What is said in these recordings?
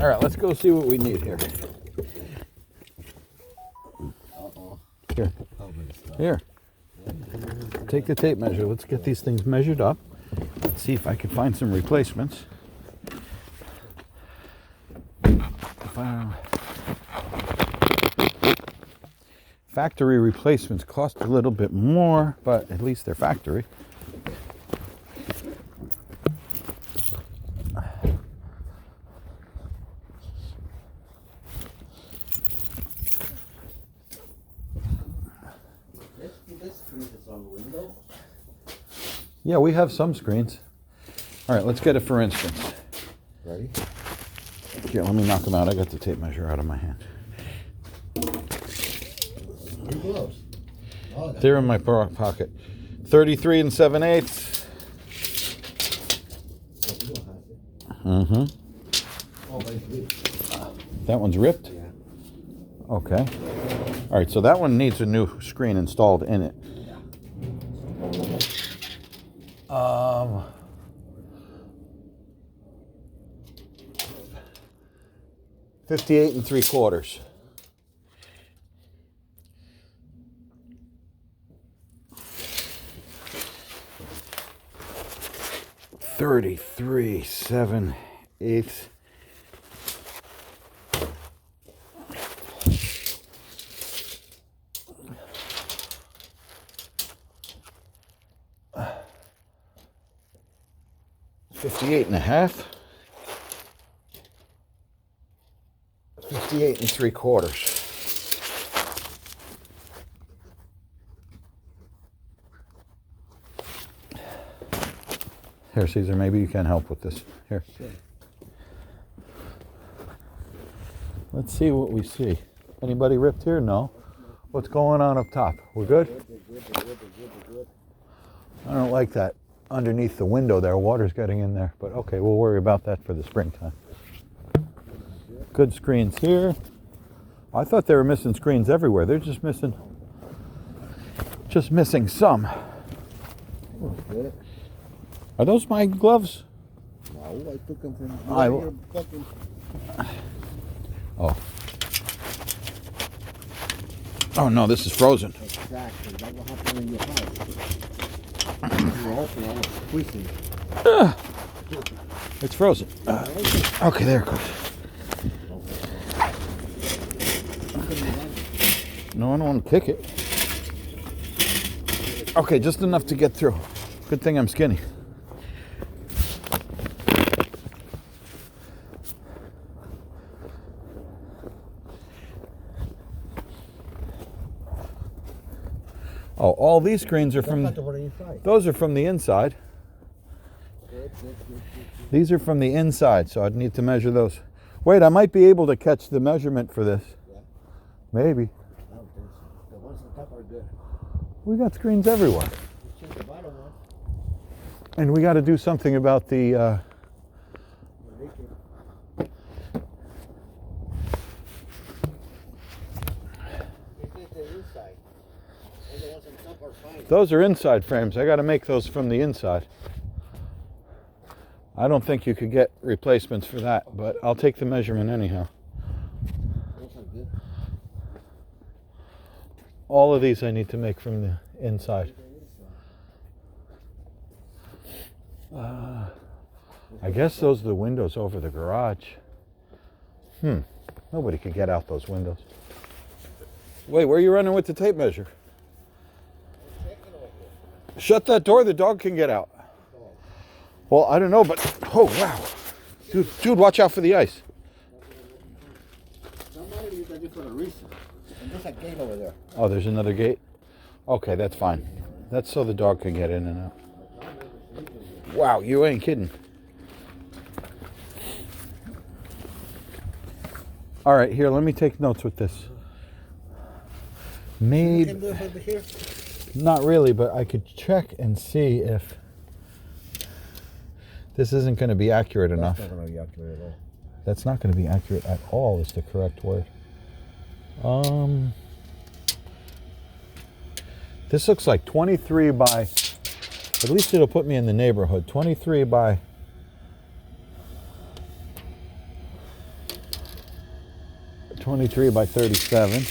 All right, let's go see what we need here. Here. Here. Take the tape measure. Let's get these things measured up. Let's see if I can find some replacements. Factory replacements cost a little bit more, but at least they're factory. Yeah, we have some screens. All right, let's get it for instance. Ready? Here, let me knock them out. I got the tape measure out of my hand. Your gloves. Oh, They're in my pocket. 33 7/8. Mm-hmm. That one's ripped? Yeah. Okay. All right, so that one needs a new screen installed in it. 58 3/4. $33 7/8. $58.5. 58 3/4. Here, Caesar, maybe you can help with this. Here. Sure. Let's see what we see. Anybody ripped here? No. What's going on up top? We're good? I don't like that underneath the window there. Water's getting in there. But okay, we'll worry about that for the springtime. Good screens here. I thought they were missing screens everywhere. They're just missing some. Are those my gloves? No, I took them from Oh. Oh no, this is frozen. Exactly. That will happen in your house. You're also almost squeezing. It's frozen. Okay, there it goes. No, I don't want to kick it. Okay, just enough to get through. Good thing I'm skinny. Oh, all these screens are from... Those are from the inside. These are from the inside, so I'd need to measure those. Wait, I might be able to catch the measurement for this. Maybe. I don't think so. The ones on top are good. We got screens everywhere. Check the bottom one. And we got to do something about the... Those are inside frames. I got to make those from the inside. I don't think you could get replacements for that, but I'll take the measurement anyhow. Those are good. All of these I need to make from the inside. I guess those are the windows over the garage. Nobody could get out those windows. Wait, where are you running with the tape measure? Shut that door, the dog can get out. Well, I don't know, but, oh, wow. Dude, watch out for the ice. Somebody needs to do for a reason. And there's a gate over there. Oh, there's another gate? Okay, that's fine. That's so the dog can get in and out. Wow, you ain't kidding. All right, here, let me take notes with this. Maybe... You can do it over here. Not really, but I could check and see if this isn't going to be accurate enough. That's not going to be accurate at all. That's not going to be accurate at all is the correct word. This looks like 23 by, at least it'll put me in the neighborhood. 23 by 23 by 37.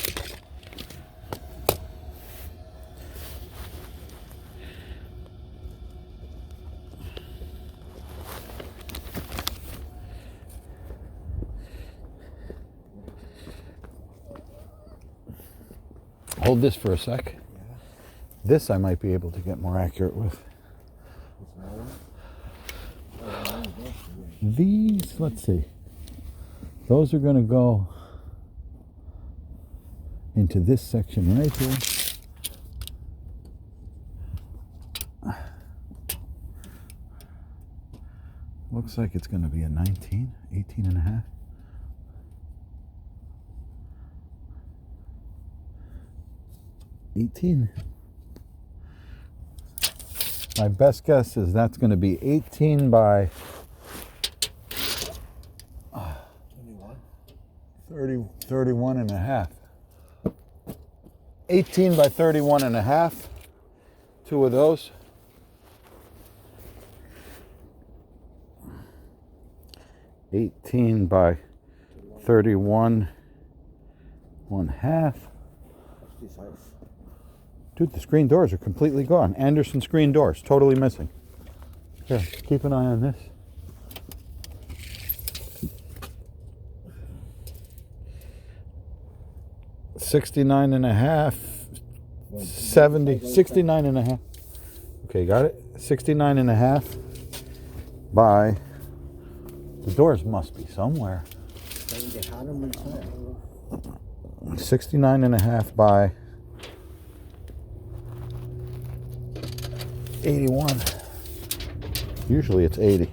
Hold this for a sec. This I might be able to get more accurate with. These, let's see. Those are going to go into this section right here. Looks like it's going to be a 19, 18 and a half. My best guess is that's going to be 18 by 31 and a half. 18 by 31 and a half. Two of those. $18 by 31 1/2. Dude, the screen doors are completely gone. Anderson screen doors, totally missing. Here, keep an eye on this. $69 and a half, 70, 69 and a half. Okay, got it? 69 and a half by, the doors must be somewhere. 69 and a half by 81. Usually it's 80.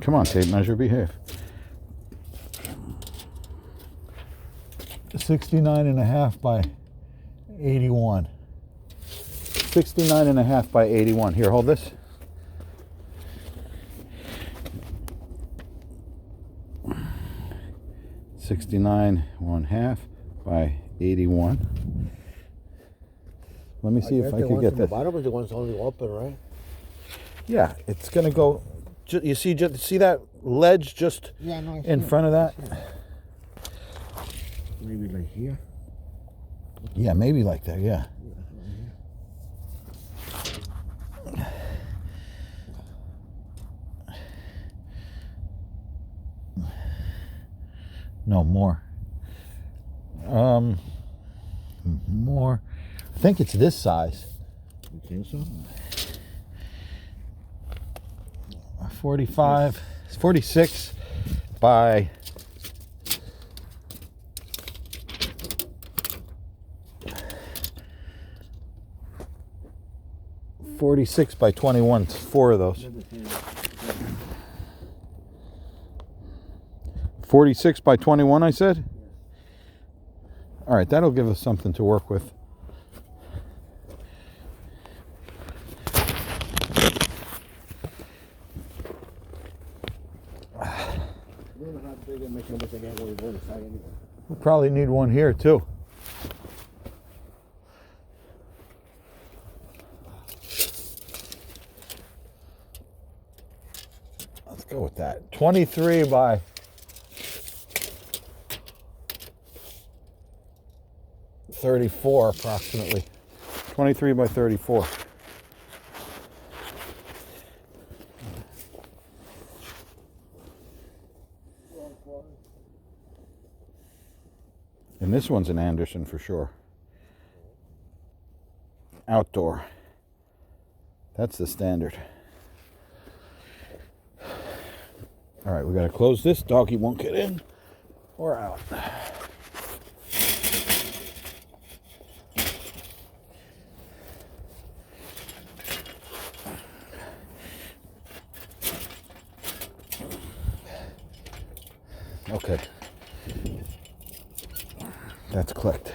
Come on, tape measure, behave. 69 and a half by 81. 69 and a half by 81. Here, hold this. $69 1/2 by 81. Let me see if I can get The this. bottom is the ones only open, right? Yeah, it's gonna go. You see that ledge just Yeah, no, I see in it. front of that? Maybe like here. Yeah, maybe like that. Yeah. No, more. More. I think it's this size. You think so? 45, 46 by 46 by 21. Four of those. 46 by 21, I said? All right, that'll give us something to work with. We'll probably need one here too. Let's go with that. 23 by 34 approximately. 23 by 34. And this one's an Anderson for sure. Outdoor. That's the standard. All right, we got to close this. Doggy won't get in or out. Okay. That's clicked.